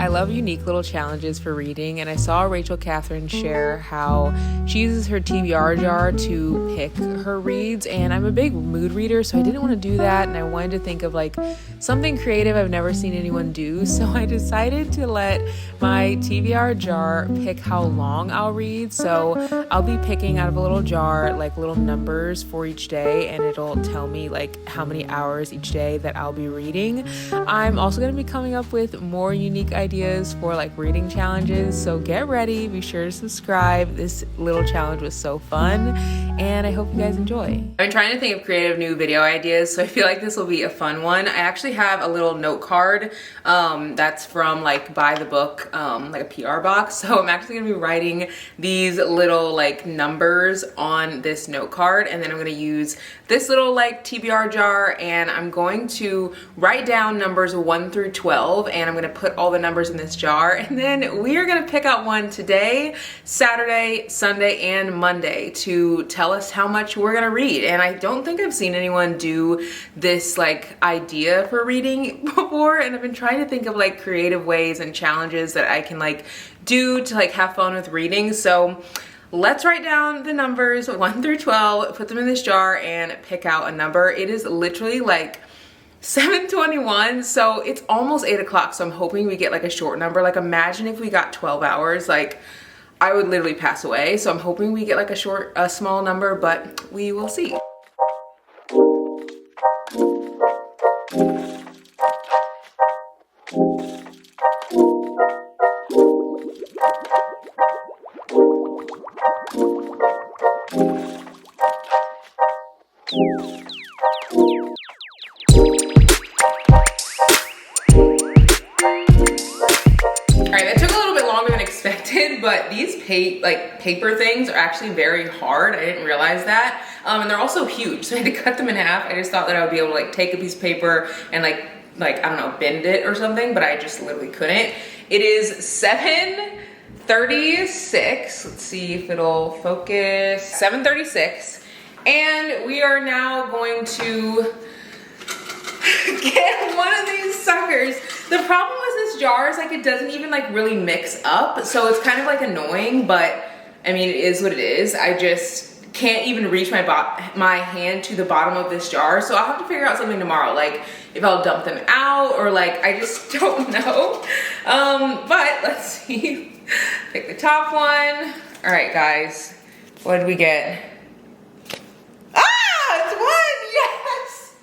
I love unique little challenges for reading, and I saw Rachel Catherine share how she uses her TBR jar to pick her reads, and I'm a big mood reader, so I didn't want to do that, and I wanted to think of like something creative I've never seen anyone do, so I decided to let my TBR jar pick how long I'll read. So I'll be picking out of a little jar like little numbers for each day, and it'll tell me like how many hours each day that I'll be reading. I'm also going to be coming up with more unique ideas for like reading challenges, so get ready, be sure to subscribe. This little challenge was so fun and I hope you guys enjoy. I've been trying to think of creative new video ideas, so I feel like this will be a fun one. I actually have a little note card that's from like Buy the Book, like a PR box, so I'm actually gonna be writing these little like numbers on this note card, and then I'm gonna use this little like TBR jar, and I'm going to write down numbers 1 through 12, and I'm gonna put all the numbers in this jar, and then we are gonna pick out one today, Saturday, Sunday, and Monday to tell us how much we're gonna read. And I don't think I've seen anyone do this like idea for reading before, and I've been trying to think of like creative ways and challenges that I can like do to like have fun with reading. So let's write down the numbers 1 through 12, put them in this jar, and pick out a number. It is literally like 7:21, so it's almost 8 o'clock, so I'm hoping we get like a short number. Like imagine if we got 12 hours, like I would literally pass away. So I'm hoping we get like a small number, but we will see. But these paper things are actually very hard. I didn't realize that. And they're also huge, so I had to cut them in half. I just thought that I would be able to like take a piece of paper and like I don't know, bend it or something, but I just literally couldn't. It is 7:36. Let's see if it'll focus. 7:36. And we are now going to get one of these suckers. The problem with this jar is like it doesn't even like really mix up, so it's kind of like annoying, but I mean it is what it is. I just can't even reach my hand to the bottom of this jar, so I'll have to figure out something tomorrow, like if I'll dump them out or like I just don't know. But let's see. Pick the top one. All right guys, what did we get? It's one. Yes,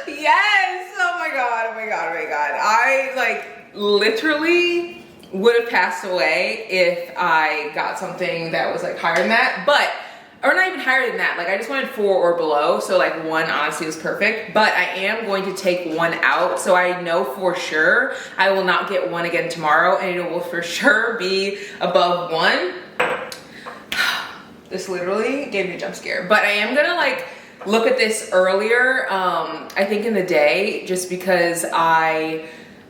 yes. Oh my god, oh my god, oh my god. I like literally would have passed away if I got something that was like higher than that, but or not even higher than that. Like I just wanted 4 or below, so like 1 honestly was perfect, but I am going to take 1 out, so I know for sure I will not get 1 again tomorrow, and it will for sure be above 1. This literally gave me a jump scare, but I am gonna like look at this earlier, I think in the day, just because I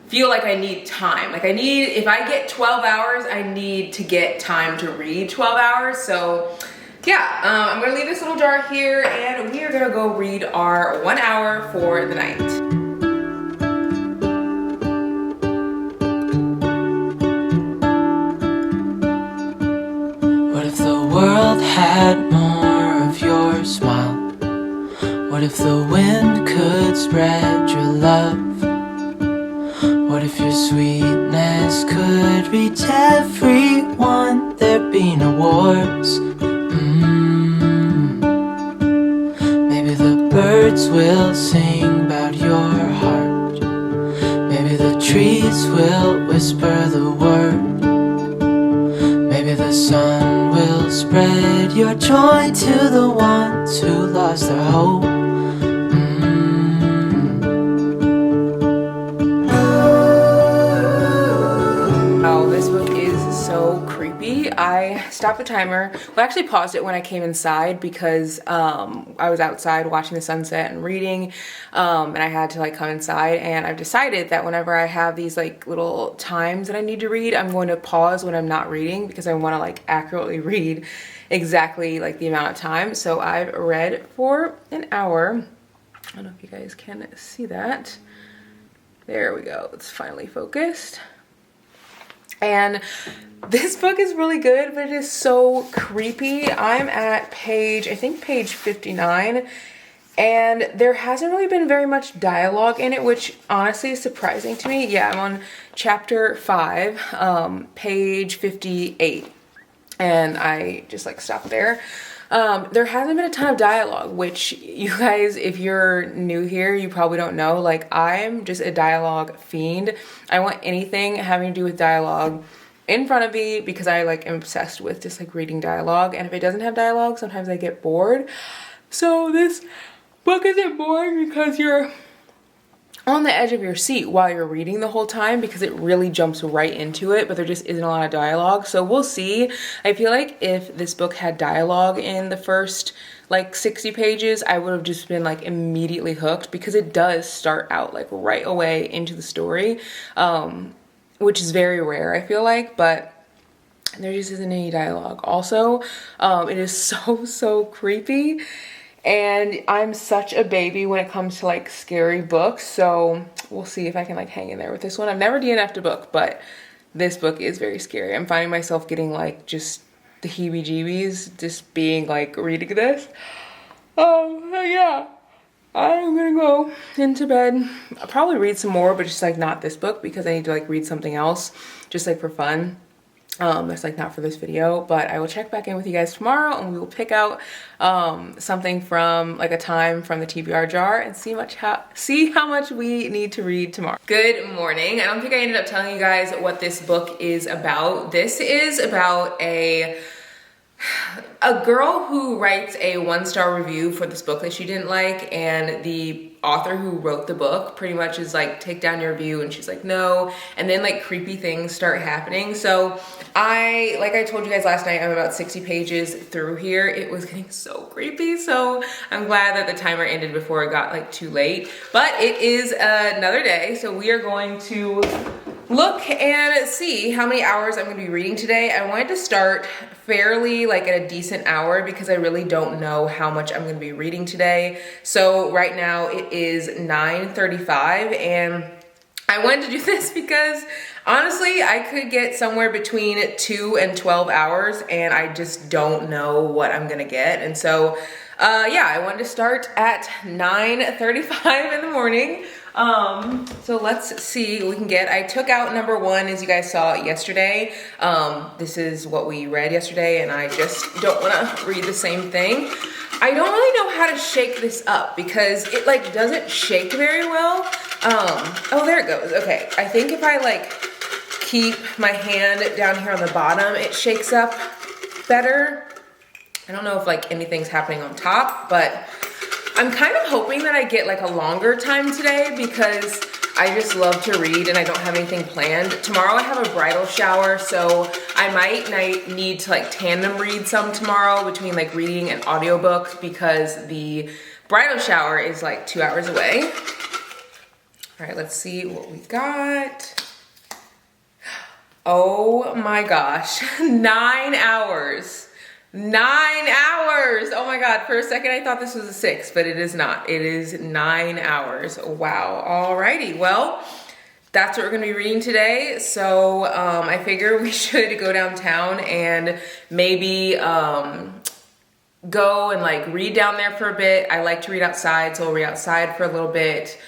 feel like I need time. Like if I get 12 hours, I need to get time to read 12 hours. So yeah, I'm gonna leave this little jar here, and we are gonna go read our 1 hour for the night. What if the world had more of your smile? What if the wind could spread your love? What if your sweetness could reach everyone? There'd be no wars. Maybe the birds will sing about your heart. Maybe the trees will whisper the word. Maybe the sun will spread your joy to the ones who lost their hope. I stopped the timer. Well, I actually paused it when I came inside because I was outside watching the sunset and reading, and I had to like come inside, and I've decided that whenever I have these like little times that I need to read, I'm going to pause when I'm not reading because I want to like accurately read exactly like the amount of time. So I've read for an hour. I don't know if you guys can see that. There we go. It's finally focused. And this book is really good, but it is so creepy. I'm at page, I think page 59, and there hasn't really been very much dialogue in it, which honestly is surprising to me. Yeah, I'm on chapter 5, page 58, and I just like stopped there. There hasn't been a ton of dialogue, which you guys, if you're new here, you probably don't know. Like, I'm just a dialogue fiend. I want anything having to do with dialogue in front of me because I like am obsessed with just like reading dialogue. And if it doesn't have dialogue, sometimes I get bored. So this book isn't boring because you're on the edge of your seat while you're reading the whole time, because it really jumps right into it, but there just isn't a lot of dialogue. So we'll see. I feel like if this book had dialogue in the first like 60 pages, I would have just been like immediately hooked, because it does start out like right away into the story, which is very rare, I feel like, but there just isn't any dialogue. Also, it is so creepy. And I'm such a baby when it comes to like scary books, so we'll see if I can like hang in there with this one. I've never DNF'd a book, but this book is very scary. I'm finding myself getting like just the heebie-jeebies just being like reading this. Yeah, I'm gonna go into bed. I'll probably read some more, but just like not this book, because I need to like read something else just like for fun. That's like not for this video, but I will check back in with you guys tomorrow, and we will pick out something from like a time from the TBR jar and see how much we need to read tomorrow. Good morning. I don't think I ended up telling you guys what this book is about. This is about a girl who writes a 1-star review for this book that she didn't like, and the author who wrote the book pretty much is like, take down your review, and she's like, no, and then like creepy things start happening. So like I told you guys last night, I'm about 60 pages through here. It was getting so creepy, so I'm glad that the timer ended before it got like too late. But it is another day, so we are going to look and see how many hours I'm gonna be reading today. I wanted to start fairly like at a decent hour, because I really don't know how much I'm gonna be reading today. So right now it is 9:35, and I wanted to do this because honestly, I could get somewhere between 2 and 12 hours, and I just don't know what I'm gonna get. And so yeah, I wanted to start at 9:35 in the morning. So let's see what we can get. I took out number 1, as you guys saw yesterday. This is what we read yesterday, and I just don't want to read the same thing. I don't really know how to shake this up, because it like doesn't shake very well. Oh, there it goes. Okay, I think if I like keep my hand down here on the bottom, it shakes up better. I don't know if like anything's happening on top, but I'm kind of hoping that I get like a longer time today, because I just love to read and I don't have anything planned. Tomorrow I have a bridal shower, so I might need to like tandem read some tomorrow between like reading and audiobook, because the bridal shower is like 2 hours away. All right, let's see what we got. Oh my gosh, 9 hours. 9 hours! Oh my god, for a second I thought this was a 6, but it is not. It is 9 hours. Wow. Alrighty, well, that's what we're gonna be reading today. So I figure we should go downtown and maybe go and like read down there for a bit. I like to read outside, so we'll read outside for a little bit.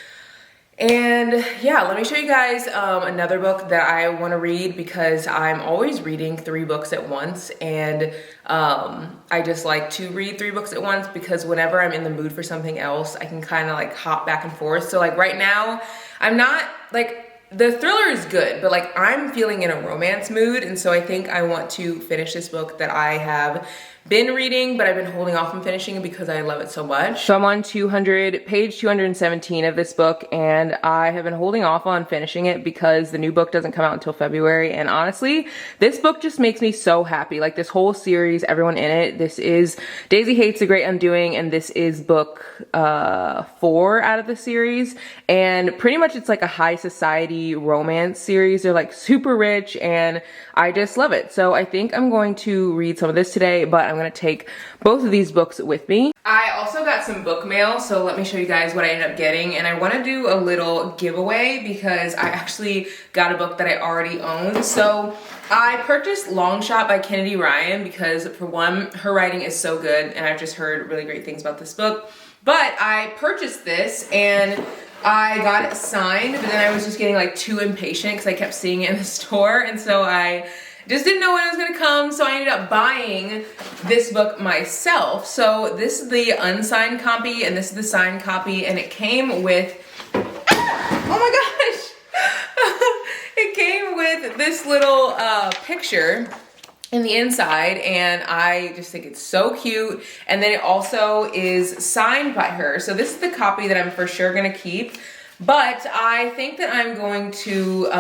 And yeah, let me show you guys another book that I want to read, because I'm always reading 3 books at once, and I just like to read 3 books at once, because whenever I'm in the mood for something else, I can kind of like hop back and forth. So like right now, I'm not like, the thriller is good, but like I'm feeling in a romance mood, and so I think I want to finish this book that I have been reading, but I've been holding off on finishing it because I love it so much. So I'm on page 217 of this book, and I have been holding off on finishing it because the new book doesn't come out until February. And honestly, this book just makes me so happy. Like this whole series, everyone in it. This is Daisy Hates the Great Undoing, and this is book 4 out of the series. And pretty much it's like a high society romance series. They're like super rich, and I just love it. So I think I'm going to read some of this today, but I'm going to take both of these books with me. I also got some book mail, so let me show you guys what I ended up getting. And I want to do a little giveaway because I actually got a book that I already own. So I purchased Long Shot by Kennedy Ryan because, for one, her writing is so good and I've just heard really great things about this book. But I purchased this and I got it signed, but then I was just getting like too impatient because I kept seeing it in the store, and so I just didn't know when it was gonna come, so I ended up buying this book myself. So this is the unsigned copy and this is the signed copy, and it came with, oh my gosh, it came with this little picture in the inside, and I just think it's so cute. And then it also is signed by her. So this is the copy that I'm for sure gonna keep, but I think that I'm going to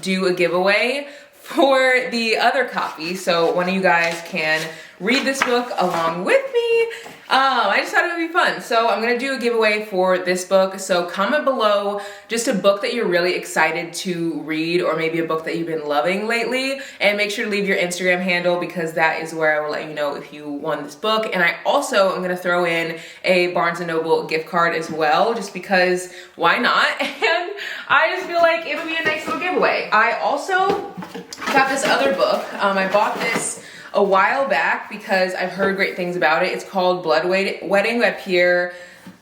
do a giveaway for the other copy, so one of you guys can read this book along with me. I just thought it would be fun. So I'm gonna do a giveaway for this book. So comment below just a book that you're really excited to read, or maybe a book that you've been loving lately, and make sure to leave your Instagram handle because that is where I will let you know if you won this book. And I also am gonna throw in a Barnes & Noble gift card as well, just because why not? And I just feel like it would be a nice little giveaway. I also got this other book. I bought this a while back because I've heard great things about it. It's called Blood Wedding by Pierre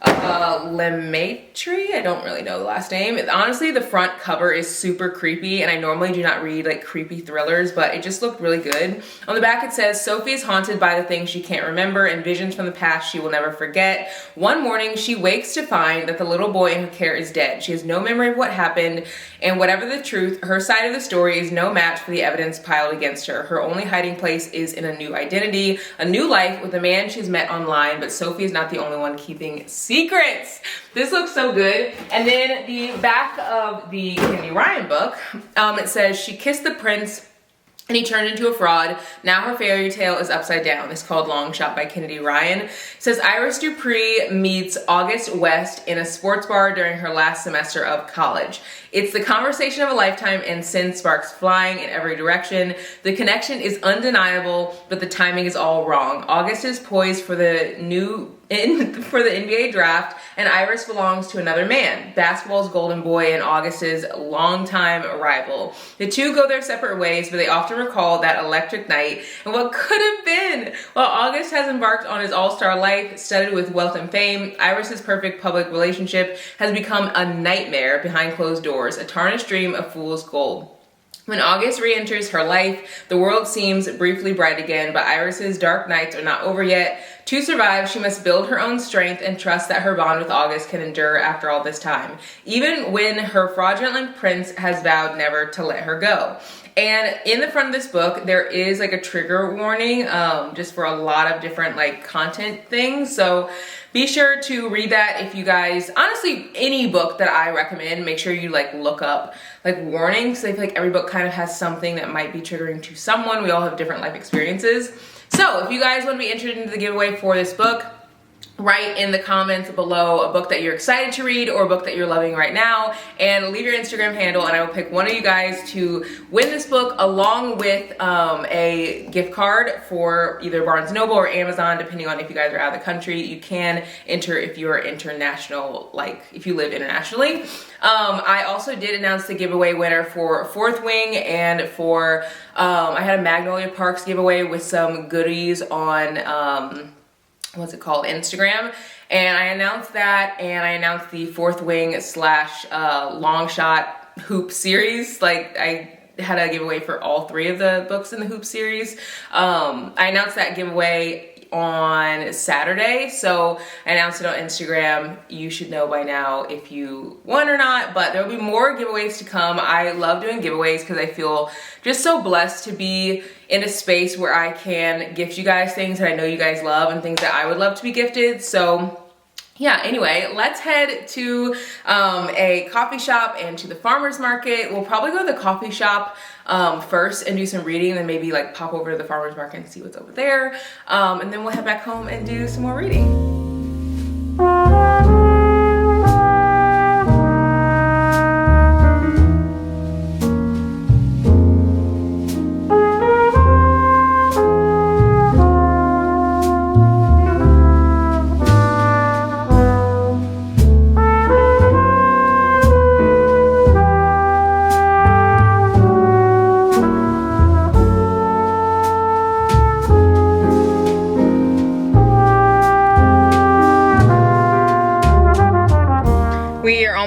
Lemaitre. I don't really know the last name. Honestly, the front cover is super creepy, and I normally do not read like creepy thrillers, but it just looked really good. On the back it says, Sophie is haunted by the things she can't remember and visions from the past she will never forget. One morning, she wakes to find that the little boy in her care is dead. She has no memory of what happened, and whatever the truth, her side of the story is no match for the evidence piled against her. Her only hiding place is in a new identity, a new life with a man she's met online, but Sophie is not the only one keeping secrets. This looks so good. And then the back of the Kennedy Ryan book, it says, she kissed the prince and he turned into a fraud. Now her fairy tale is upside down. It's called Long Shot by Kennedy Ryan. It says Iris Dupree meets August West in a sports bar during her last semester of college. It's the conversation of a lifetime, and sin sparks flying in every direction. The connection is undeniable, but the timing is all wrong. August is poised for the NBA draft, and Iris belongs to another man, basketball's golden boy and August's longtime rival. The two go their separate ways, but they often recall that electric night and what could have been. While August has embarked on his all-star life, studded with wealth and fame, Iris's perfect public relationship has become a nightmare behind closed doors, a tarnished dream of fool's gold. When August re-enters her life, the world seems briefly bright again, but Iris's dark nights are not over yet. To survive, she must build her own strength and trust that her bond with August can endure after all this time, even when her fraudulent prince has vowed never to let her go. And in the front of this book, there is like a trigger warning, just for a lot of different like content things. So be sure to read that if you guys, honestly, any book that I recommend, make sure you like look up like warnings. I feel like every book kind of has something that might be triggering to someone. We all have different life experiences. So if you guys want to be entered into the giveaway for this book, write in the comments below a book that you're excited to read or a book that you're loving right now, and leave your Instagram handle, and I will pick one of you guys to win this book along with a gift card for either Barnes & Noble or Amazon, depending on if you guys are out of the country. You can enter if you are international, like if you live internationally. I also did announce the giveaway winner for Fourth Wing, and for I had a Magnolia Parks giveaway with some goodies on what's it called, Instagram, and I announced that, and I announced the Fourth Wing / Long Shot Hoop series. Like, I had a giveaway for all 3 of the books in the Hoop series. I announced that giveaway on Saturday, so I announced it on Instagram. You should know by now if you won or not, but there will be more giveaways to come. I love doing giveaways because I feel just so blessed to be in a space where I can gift you guys things that I know you guys love and things that I would love to be gifted. So yeah, anyway, let's head to a coffee shop and to the farmer's market. We'll probably go to the coffee shop first and do some reading, then maybe like pop over to the farmer's market and see what's over there. And then we'll head back home and do some more reading.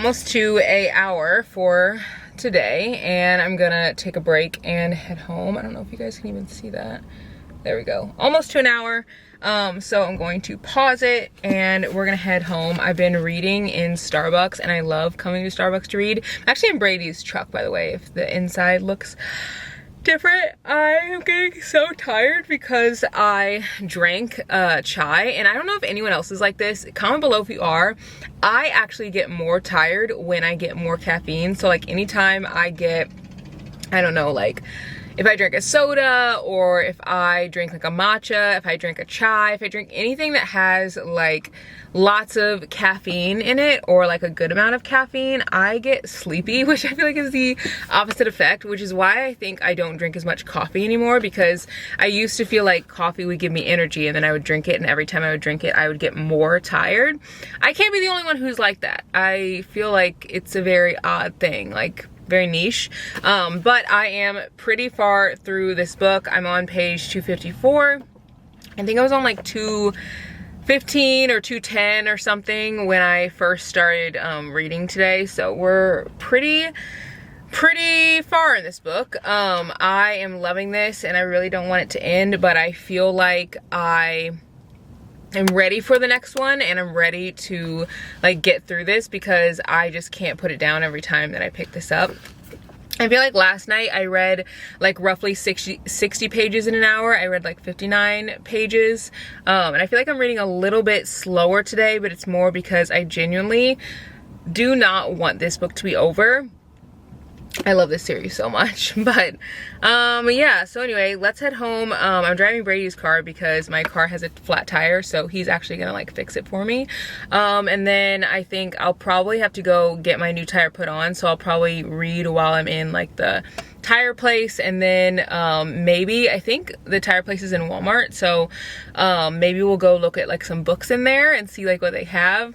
almost to an hour for today, and I'm gonna take a break and head home. I don't know if you guys can even see that. There we go. Almost to an hour. So I'm going to pause it and we're gonna head home. I've been reading in Starbucks and I love coming to Starbucks to read. I'm actually in Brady's truck, by the way, if the inside looks different. I am getting so tired because I drank chai, and I don't know if anyone else is like this. Comment below if you are. I actually get more tired when I get more caffeine. So like anytime I get, I don't know, like if I drink a soda, or if I drink like a matcha, if I drink a chai, if I drink anything that has like lots of caffeine in it, or like a good amount of caffeine, I get sleepy, which I feel like is the opposite effect, which is why I think I don't drink as much coffee anymore, because I used to feel like coffee would give me energy and then I would drink it, and every time I would drink it, I would get more tired. I can't be the only one who's like that. I feel like it's a very odd thing, like very niche. But I am pretty far through this book. I'm on page 254. I think I was on like 215 or 210 or something when I first started reading today. So we're pretty far in this book. I am loving this and I really don't want it to end, but I feel like I'm ready for the next one, and I'm ready to like get through this because I just can't put it down every time that I pick this up. I feel like last night I read like roughly 60 pages in an hour. I read like 59 pages. And I feel like I'm reading a little bit slower today, but it's more because I genuinely do not want this book to be over. I love this series so much. But yeah, so anyway, let's head home. I'm driving Brady's car because my car has a flat tire, so he's actually gonna like fix it for me. And then I think I'll probably have to go get my new tire put on, so I'll probably read while I'm in like the tire place, and then maybe, I think the tire place is in Walmart, so maybe we'll go look at like some books in there and see like what they have.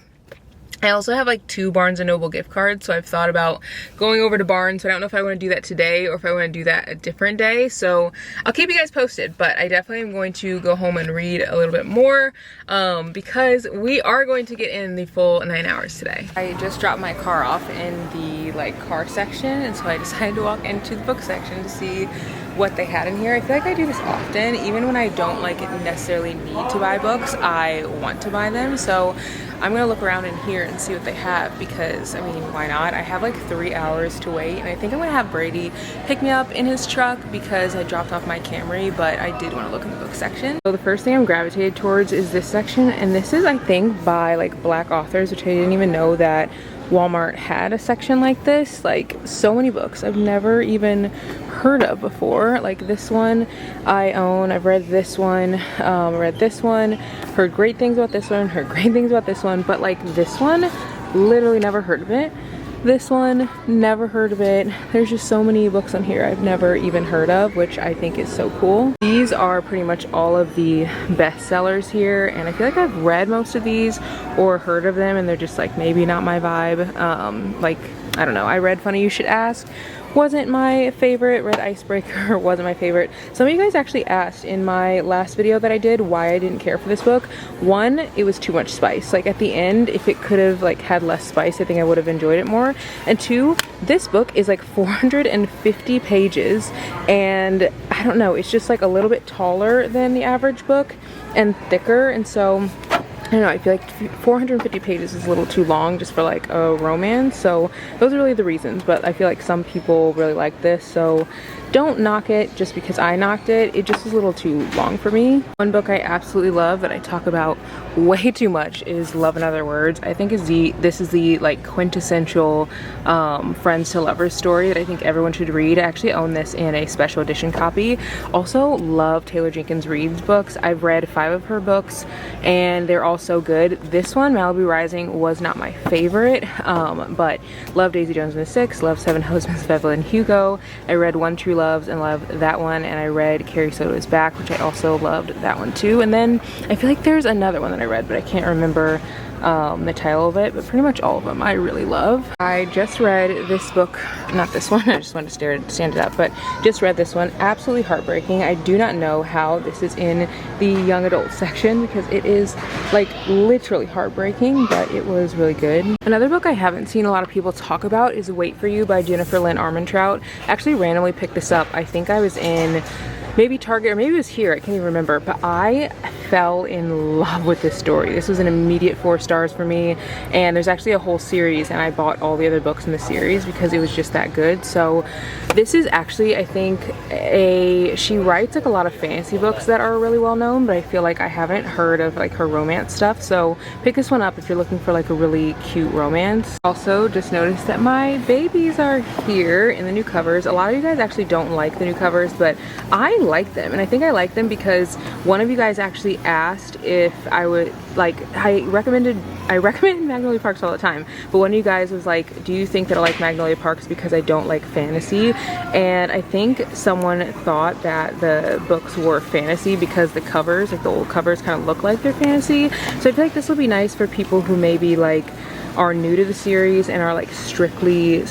I also have like 2 Barnes & Noble gift cards, so I've thought about going over to Barnes, but I don't know if I want to do that today or if I want to do that a different day, so I'll keep you guys posted. But I definitely am going to go home and read a little bit more because we are going to get in the full 9 hours today. I just dropped my car off in the like car section, and so I decided to walk into the book section to see what they had in here. I feel like I do this often, even when I don't like necessarily need to buy books, I want to buy them. So I'm gonna look around in here and see what they have, because I mean, why not? I have like 3 hours to wait, and I think I'm gonna have Brady pick me up in his truck because I dropped off my Camry, but I did want to look in the book section. So the first thing I'm gravitated towards is this section, and this is I think by like Black authors, which I didn't even know that Walmart had a section like this. Like so many books I've never even heard of before. Like this one I own, I've read this one, heard great things about this one, heard great things about this one, but like this one, literally never heard of it. This one, never heard of it. There's just so many books on here I've never even heard of, which I think is so cool. These are pretty much all of the bestsellers here, and I feel like I've read most of these or heard of them, and they're just like maybe not my vibe. Like, I don't know, I read Funny You Should Ask, wasn't my favorite. Read Icebreaker, wasn't my favorite. Some of you guys actually asked in my last video that I did why I didn't care for this book. One, it was too much spice. Like at the end, if it could have like had less spice, I think I would have enjoyed it more. And 2, this book is like 450 pages, and I don't know, it's just like a little bit taller than the average book and thicker, and so I don't know, I feel like 450 pages is a little too long just for like a romance. So those are really the reasons, but I feel like some people really like this, so don't knock it just because I knocked it. It just is a little too long for me. One book I absolutely love that I talk about way too much is Love in Other Words. I think this is the like quintessential friends to lovers story that I think everyone should read. I actually own this in a special edition copy. Also love Taylor Jenkins Reid's books. I've read 5 of her books and they're all so good. This one, Malibu Rising, was not my favorite, but love Daisy Jones and the Six, love Seven Husbands of Evelyn Hugo. I read One True Loves and loved that one, and I read Carrie Soto Is Back, which I also loved that one too. And then I feel like there's another one that I read, but I can't remember the title of it, but pretty much all of them I really love. I just read this book, not this one, I just wanted to stand it up, but just read this one. Absolutely heartbreaking. I do not know how this is in the young adult section because it is like literally heartbreaking, but it was really good. Another book I haven't seen a lot of people talk about is Wait for You by Jennifer Lynn Armentrout. I actually randomly picked this up. I think I was in maybe Target or maybe it was here, I can't even remember, but I fell in love with this story. This was an immediate 4 stars for me, and there's actually a whole series, and I bought all the other books in the series because it was just that good. So this is actually, I think, she writes like a lot of fantasy books that are really well known, but I feel like I haven't heard of like her romance stuff, so pick this one up if you're looking for like a really cute romance. Also, just noticed that my babies are here in the new covers. A lot of you guys actually don't like the new covers, but I like them, and I think I like them because one of you guys actually asked if I would like, I recommend Magnolia Parks all the time, but one of you guys was like, do you think that I like Magnolia Parks because I don't like fantasy? And I think someone thought that the books were fantasy because the covers, like the old covers, kind of look like they're fantasy. So I feel like this will be nice for people who maybe like are new to the series and are like strictly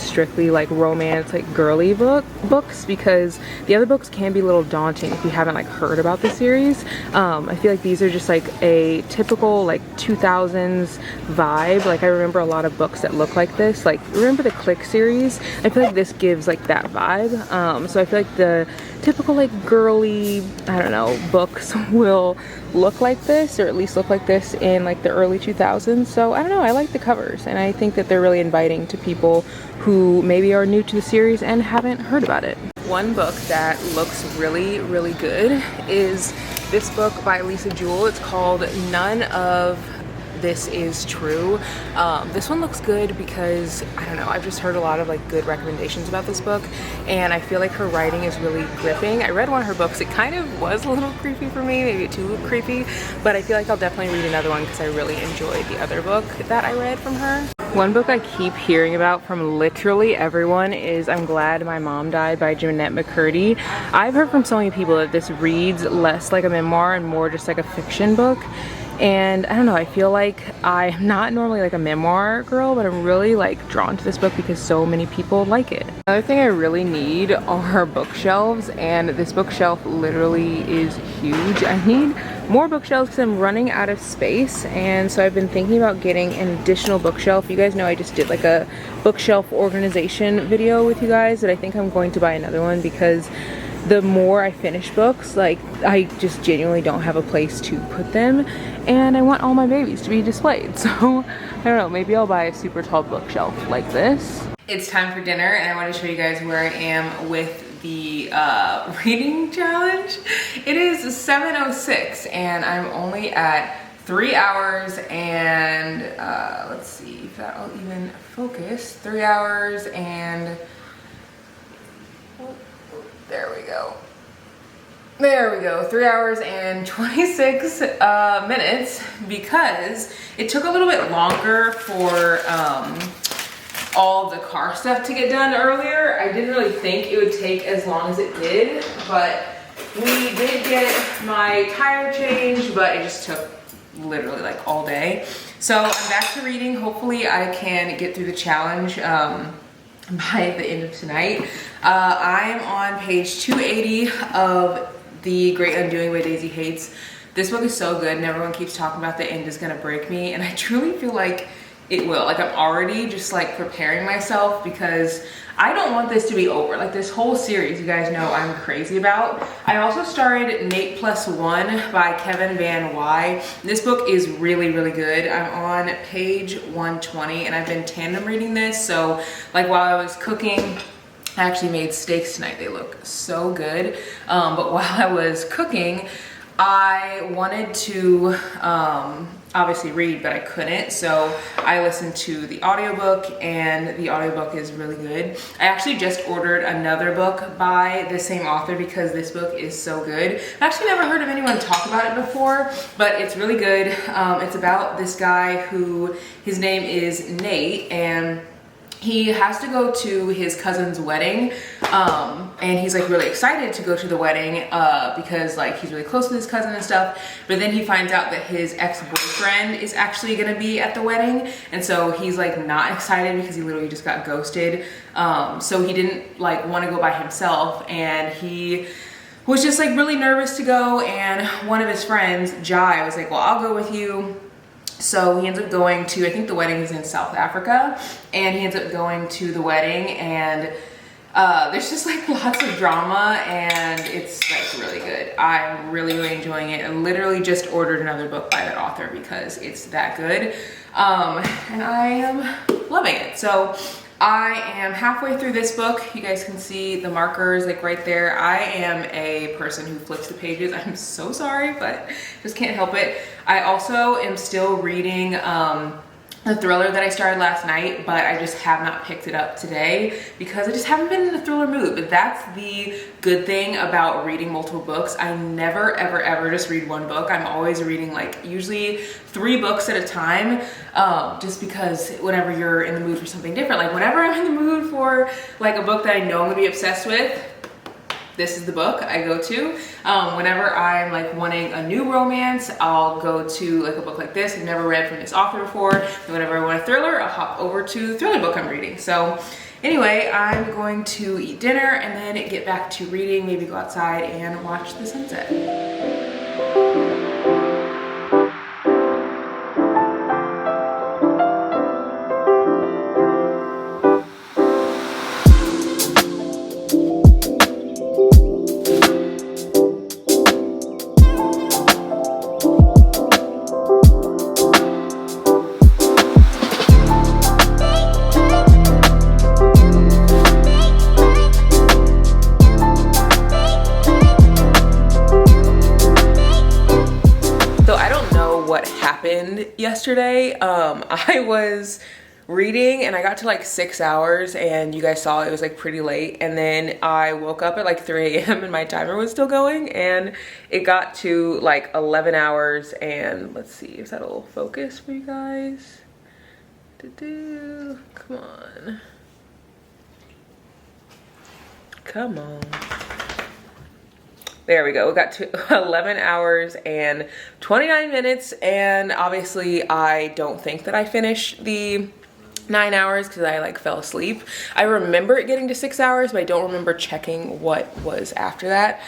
like romance, like girly books, because the other books can be a little daunting if you haven't like heard about the series. I feel like these are just like a typical like 2000s vibe. Like I remember a lot of books that look like this, like remember the Click series? I feel like this gives like that vibe. So I feel like the typical like girly, I don't know, books will look like this, or at least look like this in like the early 2000s. So I don't know, I like the covers, and I think that they're really inviting to people who maybe are new to the series and haven't heard about it. One book that looks really good is this book by Lisa Jewell. It's called None of This Is True. This one looks good because, I don't know, I've just heard a lot of like good recommendations about this book, and I feel like her writing is really gripping. I read one of her books, it kind of was a little creepy for me, maybe too creepy, but I feel like I'll definitely read another one because I really enjoyed the other book that I read from her. One book I keep hearing about from literally everyone is I'm Glad My Mom Died by Jeanette McCurdy. I've heard from so many people that this reads less like a memoir and more just like a fiction book. And I don't know, I feel like I'm not normally like a memoir girl, but I'm really like drawn to this book because so many people like it. Another thing I really need are bookshelves, and this bookshelf literally is huge. I need more bookshelves because I'm running out of space, and so I've been thinking about getting an additional bookshelf. You guys know I just did like a bookshelf organization video with you guys, but I think I'm going to buy another one because the more I finish books, like I just genuinely don't have a place to put them, and I want all my babies to be displayed. So I don't know, maybe I'll buy a super tall bookshelf like this. It's time for dinner, and I want to show you guys where I am with the reading challenge. It is 7:06 and I'm only at 3 hours and let's see if that'll even focus. 3 hours and there we go. There we go, 3 hours and 26 minutes, because it took a little bit longer for all the car stuff to get done earlier. I didn't really think it would take as long as it did, but we did get my tire changed, but it just took literally like all day. So I'm back to reading. Hopefully I can get through the challenge by the end of tonight. I'm on page 280 of The Great Undoing by Daisy Hates. This book is so good, and everyone keeps talking about the end is gonna break me, and I truly feel like it will. Like I'm already just like preparing myself because I don't want this to be over. Like this whole series, you guys know I'm crazy about. I also started Nate Plus One by Kevin Van Wy. This book is really good. I'm on page 120 and I've been tandem reading this. So like while I was cooking, I actually made steaks tonight. They look so good. But while I was cooking, I wanted to obviously read, but I couldn't, so I listened to the audiobook, and the audiobook is really good. I actually just ordered another book by the same author because this book is so good. I've actually never heard of anyone talk about it before, but it's really good. It's about this guy who, his name is Nate, and he has to go to his cousin's wedding, and he's like really excited to go to the wedding because like he's really close with his cousin and stuff. But then he finds out that his ex-boyfriend is actually gonna be at the wedding, and so he's like not excited because he literally just got ghosted. So he didn't like want to go by himself, and he was just like really nervous to go. And one of his friends, Jai, was like, well, I'll go with you. So he ends up going to, I think the wedding is in South Africa, and he ends up going to the wedding, and there's just like lots of drama, and it's like really good. I'm really, really enjoying it. I literally just ordered another book by that author because it's that good, and I am loving it. So I am halfway through this book. You guys can see the markers like right there. I am a person who flips the pages. I'm so sorry, but just can't help it. I also am still reading the thriller that I started last night, but I just have not picked it up today because I just haven't been in the thriller mood. But that's the good thing about reading multiple books. I never, ever, ever just read one book. I'm always reading like usually 3 books at a time, just because whenever you're in the mood for something different, like whenever I'm in the mood for like a book that I know I'm gonna be obsessed with, this is the book I go to. Whenever I'm like wanting a new romance, I'll go to like a book like this I've never read from this author before. And whenever I want a thriller, I'll hop over to the thriller book I'm reading. So anyway, I'm going to eat dinner and then get back to reading, maybe go outside and watch the sunset. Yesterday, I was reading and I got to like 6 hours, and you guys saw it was like pretty late, and then I woke up at like 3 a.m. and my timer was still going, and it got to like 11 hours, and let's see if that'll focus for you guys. Come on. Come on. There we go. We got to 11 hours and 29 minutes. And obviously I don't think that I finished the 9 hours because I like fell asleep. I remember it getting to 6 hours, but I don't remember checking what was after that.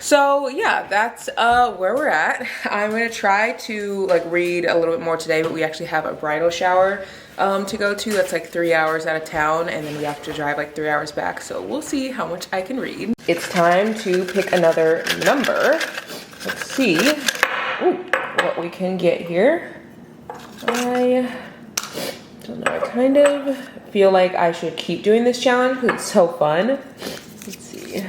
So yeah, that's where we're at. I'm gonna try to like read a little bit more today, but we actually have a bridal shower to go to. That's like 3 hours out of town, and then we have to drive like 3 hours back. So we'll see how much I can read. It's time to pick another number. Let's see what we can get here. I don't know, I kind of feel like I should keep doing this challenge because it's so fun. Let's see.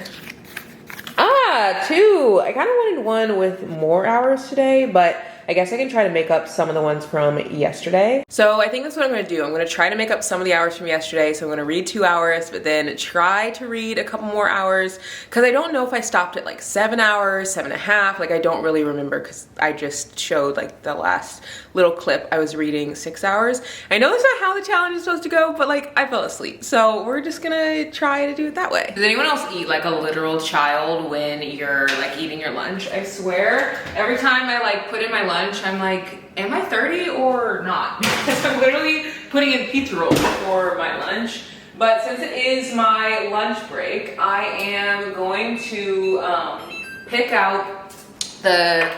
2. I kind of wanted one with more hours today, but I guess I can try to make up some of the ones from yesterday. So I think that's what I'm gonna do. I'm gonna try to make up some of the hours from yesterday. So I'm gonna read 2 hours, but then try to read a couple more hours, because I don't know if I stopped at like 7 hours, 7.5. Like I don't really remember because I just showed like the last little clip. I was reading 6 hours. I know that's not how the challenge is supposed to go, but like I fell asleep. So we're just gonna try to do it that way. Does anyone else eat like a literal child when you're like eating your lunch? I swear, every time I like put in my lunch, I'm like, am I 30 or not? Because I'm literally putting in pizza rolls for my lunch. But since it is my lunch break, I am going to pick out the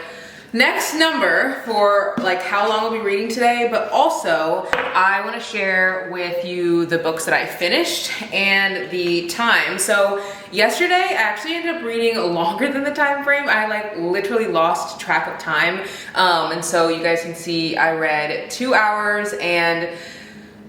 next number for like how long I'll be reading today, but also I want to share with you the books that I finished and the time. So yesterday I actually ended up reading longer than the time frame. I like literally lost track of time, and so you guys can see I read 2 hours and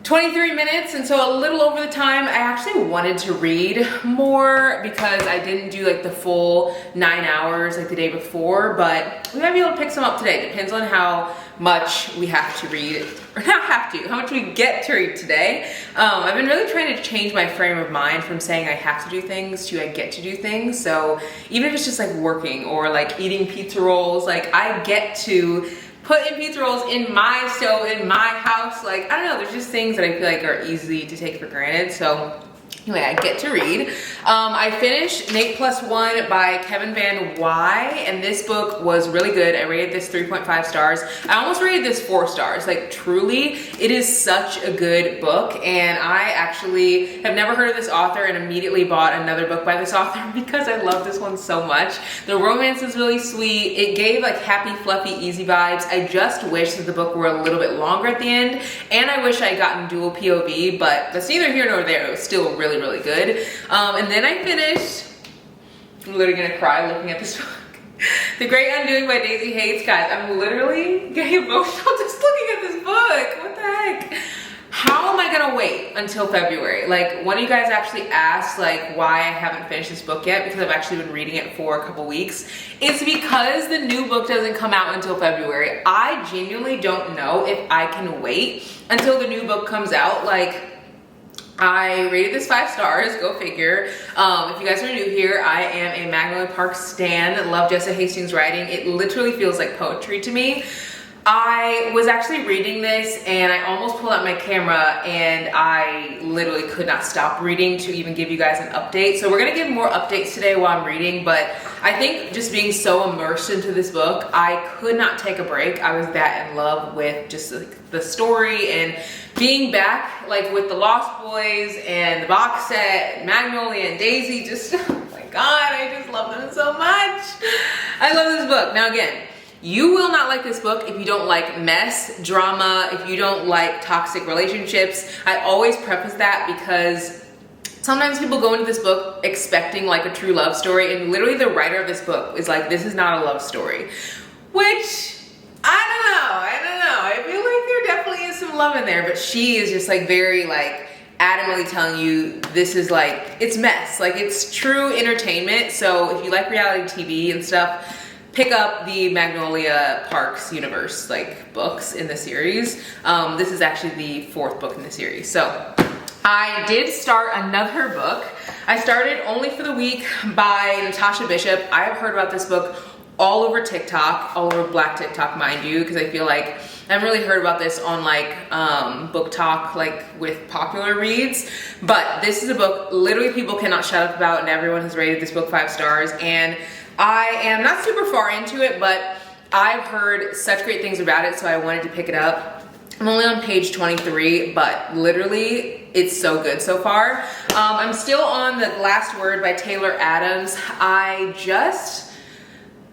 23 minutes, and so a little over the time. I actually wanted to read more because I didn't do like the full 9 hours like the day before, but we might be able to pick some up today. Depends on how much we have to read, or not have to, how much we get to read today. I've been really trying to change my frame of mind from saying I have to do things to I get to do things. So even if it's just like working or like eating pizza rolls, like I get to putting pizza rolls in my stove, in my house. Like, I don't know, there's just things that I feel like are easy to take for granted. So anyway, I get to read. I finished Nate Plus One by Kevin Van Wy, and this book was really good. I rated this 3.5 stars. I almost rated this 4 stars. Like, truly, it is such a good book, and I actually have never heard of this author and immediately bought another book by this author because I love this one so much. The romance is really sweet. It gave like happy, fluffy, easy vibes. I just wish that the book were a little bit longer at the end, and I wish I had gotten dual POV, but that's neither here nor there. It was still really good. And then I finished, I'm literally gonna cry looking at this book, The Great Undoing by Daisy Hayes. Guys, I'm literally getting emotional just looking at this book. What the heck? How am I gonna wait until February? Like, one of you guys actually asked like why I haven't finished this book yet, because I've actually been reading it for a couple weeks. It's because the new book doesn't come out until February. I genuinely don't know if I can wait until the new book comes out. Like, I rated this 5 stars, go figure. If you guys are new here, I am a Magnolia Park stan. Love Jessa Hastings' writing. It literally feels like poetry to me. I was actually reading this and I almost pulled out my camera and I literally could not stop reading to even give you guys an update. So we're gonna give more updates today while I'm reading, but I think just being so immersed into this book, I could not take a break. I was that in love with just the story and being back like with the Lost Boys and the box set, Magnolia and Daisy, just, oh my God, I just love them so much. I love this book. Now again, you will not like this book if you don't like mess, drama, if you don't like toxic relationships. I always preface that because sometimes people go into this book expecting like a true love story, and literally the writer of this book is like, this is not a love story. Which, I don't know. I feel like there definitely is some love in there, but she is just like very like adamantly telling you this is like, it's mess. Like, it's true entertainment. So if you like reality TV and stuff, pick up the Magnolia Parks universe like books in the series. This is actually the 4th book in the series. So I did start another book. I started Only for the Week by Natasha Bishop. I have heard about this book all over TikTok, all over Black TikTok, mind you, because I feel like I haven't really heard about this on like book talk, like with popular reads. But this is a book literally people cannot shut up about, and everyone has rated this book 5 stars. And I am not super far into it, but I've heard such great things about it, so I wanted to pick it up. I'm only on page 23, but literally it's so good so far. I'm still on The Last Word by Taylor Adams. I just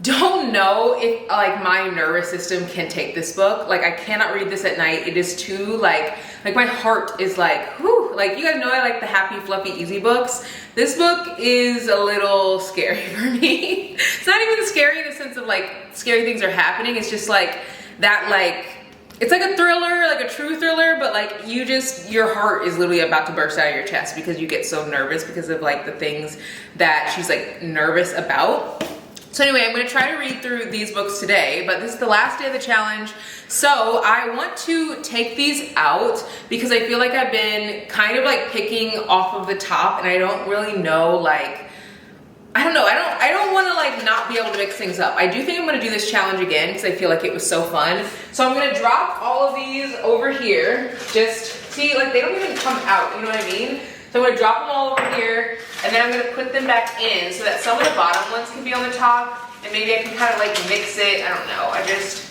don't know if like my nervous system can take this book. Like, I cannot read this at night. It is too like my heart is like, whew. Like, you guys know I like the happy, fluffy, easy books. This book is a little scary for me. It's not even scary in the sense of like scary things are happening. It's just like that, like, it's like a thriller, like a true thriller, but like your heart is literally about to burst out of your chest because you get so nervous because of like the things that she's like nervous about. So anyway, I'm gonna try to read through these books today, but this is the last day of the challenge. So I want to take these out because I feel like I've been kind of like picking off of the top, and I don't really know, like, I don't know, I don't wanna like not be able to mix things up. I do think I'm gonna do this challenge again because I feel like it was so fun. So I'm gonna drop all of these over here. Just see, like, they don't even come out, you know what I mean? So I'm gonna drop them all over here, and then I'm gonna put them back in so that some of the bottom ones can be on the top, and maybe I can kind of like mix it. I don't know. I just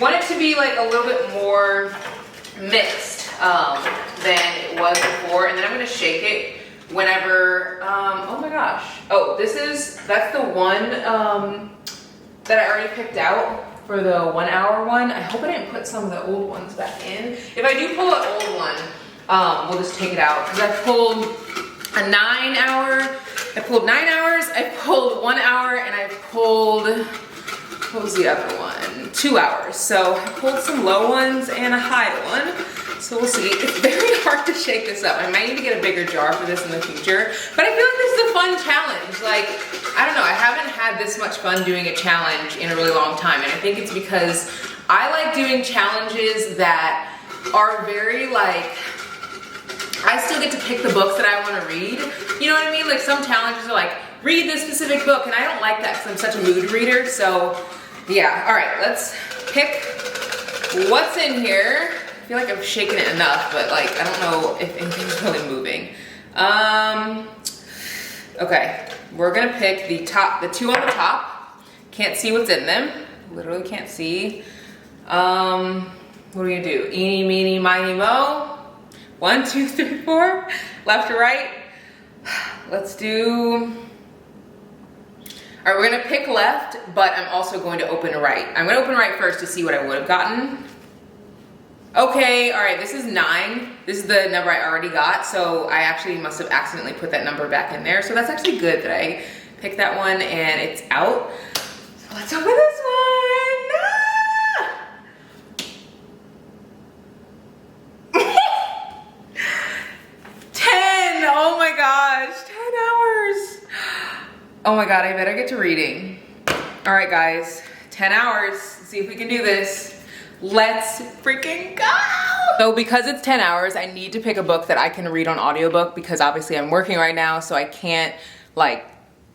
want it to be like a little bit more mixed than it was before. And then I'm gonna shake it whenever, oh my gosh. Oh, that's the one that I already picked out for the 1 hour one. I hope I didn't put some of the old ones back in. If I do pull an old one, we'll just take it out, because I pulled a 9 hour, I pulled 9 hours, I pulled 1 hour, and I pulled, what was the other one? 2 hours. So I pulled some low ones and a high one. So we'll see. It's very hard to shake this up. I might need to get a bigger jar for this in the future, but I feel like this is a fun challenge. Like, I don't know, I haven't had this much fun doing a challenge in a really long time, and I think it's because I like doing challenges that are very like, I still get to pick the books that I want to read. You know what I mean? Like, some challenges are like, read this specific book, and I don't like that because I'm such a mood reader. So yeah, all right, let's pick what's in here. I feel like I've shaken it enough, but like, I don't know if anything's really moving. Okay, we're gonna pick the two on the top. Can't see what's in them. Literally can't see. What are we gonna do? Eeny, meeny, miny, mo. 1, 2, 3, 4. Left to right. Let's do. All right, we're gonna pick left, but I'm also going to open right. I'm gonna open right first to see what I would have gotten. Okay, all right, this is 9. This is the number I already got, so I actually must have accidentally put that number back in there. So that's actually good that I picked that one and it's out. So let's open this one. Ah! 10, oh my gosh, 10 hours. Oh my God, I better get to reading. All right, guys, 10 hours, let's see if we can do this. Let's freaking go! So because it's 10 hours, I need to pick a book that I can read on audiobook because obviously I'm working right now, so I can't like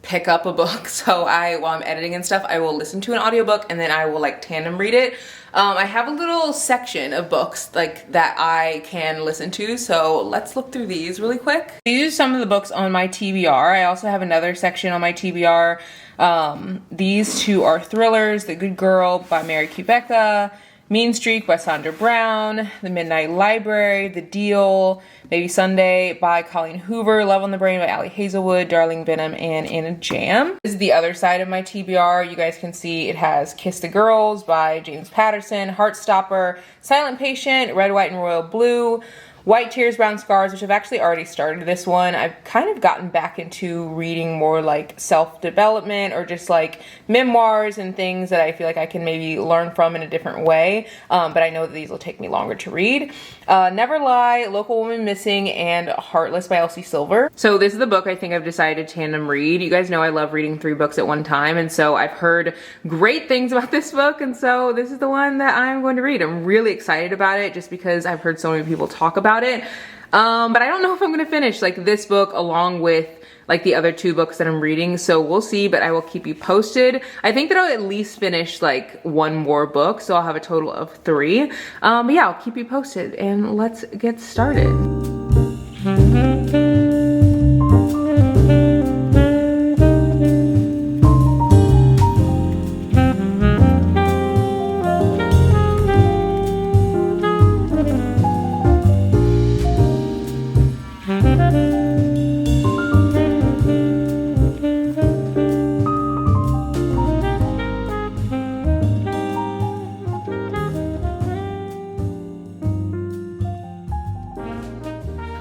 pick up a book. So while I'm editing and stuff, I will listen to an audiobook and then I will like tandem read it. I have a little section of books like that I can listen to, so let's look through these really quick. These are some of the books on my TBR. I also have another section on my TBR. These two are thrillers: The Good Girl by Mary Kubeka, Mean Streak by Sandra Brown, The Midnight Library, The Deal, Maybe Sunday by Colleen Hoover, Love on the Brain by Ali Hazelwood, Darling Benham, and Anna Jam. This is the other side of my TBR. You guys can see it has Kiss the Girls by James Patterson, Heartstopper, Silent Patient, Red, White, and Royal Blue, White Tears, Brown Scars, which I've actually already started this one. I've kind of gotten back into reading more like self-development or just like memoirs and things that I feel like I can maybe learn from in a different way. But I know that these will take me longer to read. Never Lie, Local Woman Missing, and Heartless by Elsie Silver. So this is the book I think I've decided to tandem read. You guys know I love reading 3 books at one time, and so I've heard great things about this book, and so this is the one that I'm going to read. I'm really excited about it just because I've heard so many people talk about it. But I don't know if I'm gonna finish like this book along with like the other 2 books that I'm reading, so we'll see, but I will keep you posted. I think that I'll at least finish like 1 more book, so I'll have a total of 3. But yeah, I'll keep you posted, and let's get started.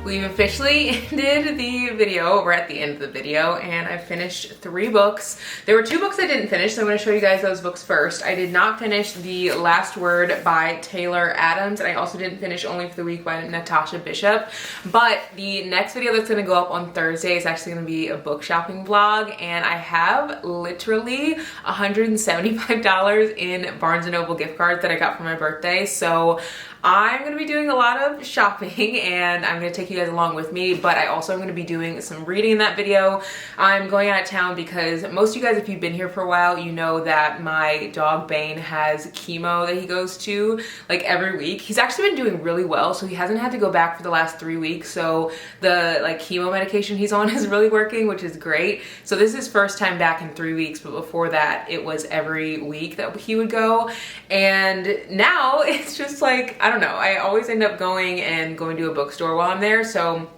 We've officially ended the video. We're at the end of the video, and I finished 3 books. There were 2 books I didn't finish, so I'm going to show you guys those books first. I did not finish The Last Word by Taylor Adams, and I also didn't finish Only for the Week by Natasha Bishop. But the next video that's going to go up on Thursday is actually going to be a book shopping vlog, and I have literally $175 in Barnes & Noble gift cards that I got for my birthday. So I'm going to be doing a lot of shopping, and I'm going to take you guys along with me, but I also am going to be doing some reading in that video. I'm going out of town because most of you guys, if you've been here for a while, you know that my dog Bane has chemo that he goes to like every week. He's actually been doing really well, so he hasn't had to go back for the last 3 weeks, so the like chemo medication he's on is really working, which is great. So this is his first time back in 3 weeks, but before that it was every week that he would go, and now it's just like, I don't know, I always end up going to a bookstore while I'm there, so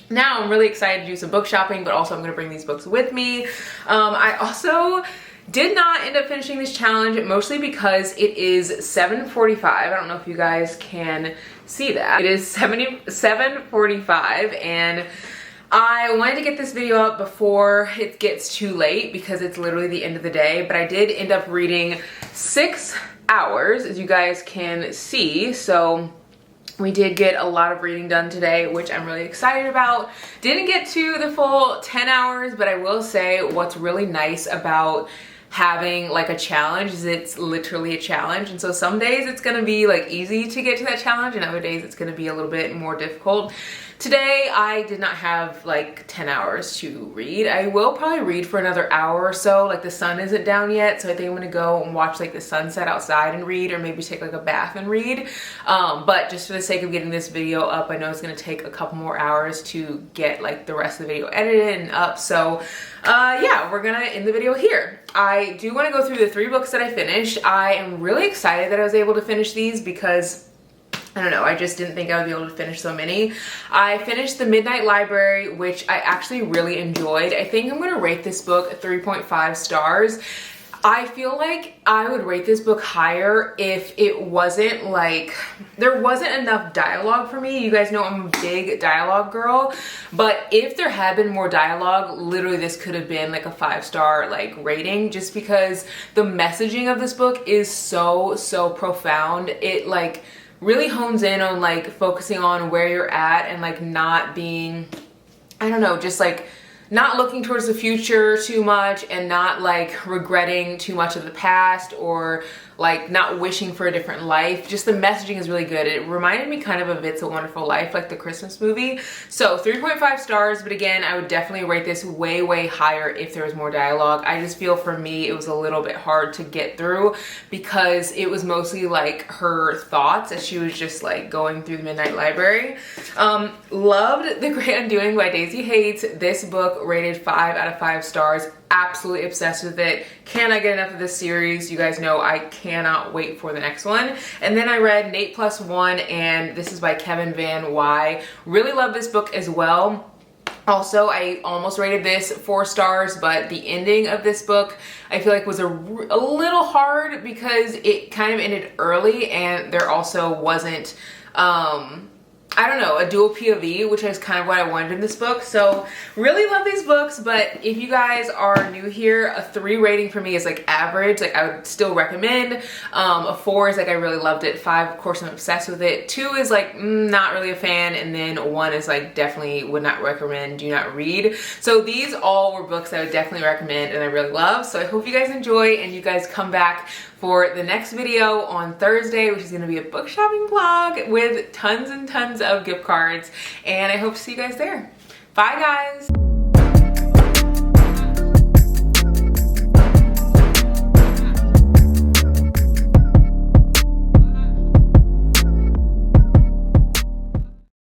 now I'm really excited to do some book shopping, but also I'm going to bring these books with me. I also did not end up finishing this challenge, mostly because it is 7:45. I don't know if you guys can see that. It is 7:45, and I wanted to get this video up before it gets too late because it's literally the end of the day, but I did end up reading 6 hours, as you guys can see, so we did get a lot of reading done today, which I'm really excited about. Didn't get to the full 10 hours, but I will say what's really nice about having like a challenge is it's literally a challenge, and so some days it's gonna be like easy to get to that challenge, and other days it's gonna be a little bit more difficult. Today I did not have like 10 hours to read. I will probably read for another hour or so. Like the sun isn't down yet, so I think I'm gonna go and watch like the sunset outside and read, or maybe take like a bath and read. But just for the sake of getting this video up, I know it's gonna take a couple more hours to get like the rest of the video edited and up. So yeah, we're gonna end the video here. I do want to go through the 3 books that I finished. I am really excited that I was able to finish these because I don't know, I just didn't think I would be able to finish so many. I finished The Midnight Library, which I actually really enjoyed. I think I'm going to rate this book 3.5 stars. I feel like I would rate this book higher if it wasn't like, there wasn't enough dialogue for me. You guys know I'm a big dialogue girl, but if there had been more dialogue, literally this could have been like a 5-star like rating, just because the messaging of this book is so profound. It like really hones in on like focusing on where you're at and like not being, I don't know, just like not looking towards the future too much and not like regretting too much of the past or like not wishing for a different life. Just the messaging is really good. It reminded me kind of It's a Wonderful Life, like the Christmas movie. So 3.5 stars, but again, I would definitely rate this way higher if there was more dialogue. I just feel for me it was a little bit hard to get through because it was mostly like her thoughts as she was just like going through the Midnight Library. Loved The Great Undoing by Daisy Hayes. This book rated 5 out of 5 stars. Absolutely obsessed with it. Cannot get enough of this series. You guys know I cannot wait for the next one. And then I read Nate Plus One, and this is by Kevin Van Wy. Really love this book as well. Also, I almost rated this 4 stars, but the ending of this book I feel like was a little hard because it kind of ended early, and there also wasn't I don't know, a dual POV, which is kind of what I wanted in this book. So really love these books, but if you guys are new here, a 3 rating for me is like average. Like I would still recommend. A 4 is like I really loved it. 5, of course, I'm obsessed with it. 2 is like not really a fan, and then 1 is like definitely would not recommend, do not read. So these all were books I would definitely recommend and I really love. So I hope you guys enjoy and you guys come back for the next video on Thursday, which is going to be a book shopping vlog with tons and tons of gift cards, and I hope to see you guys there. Bye guys!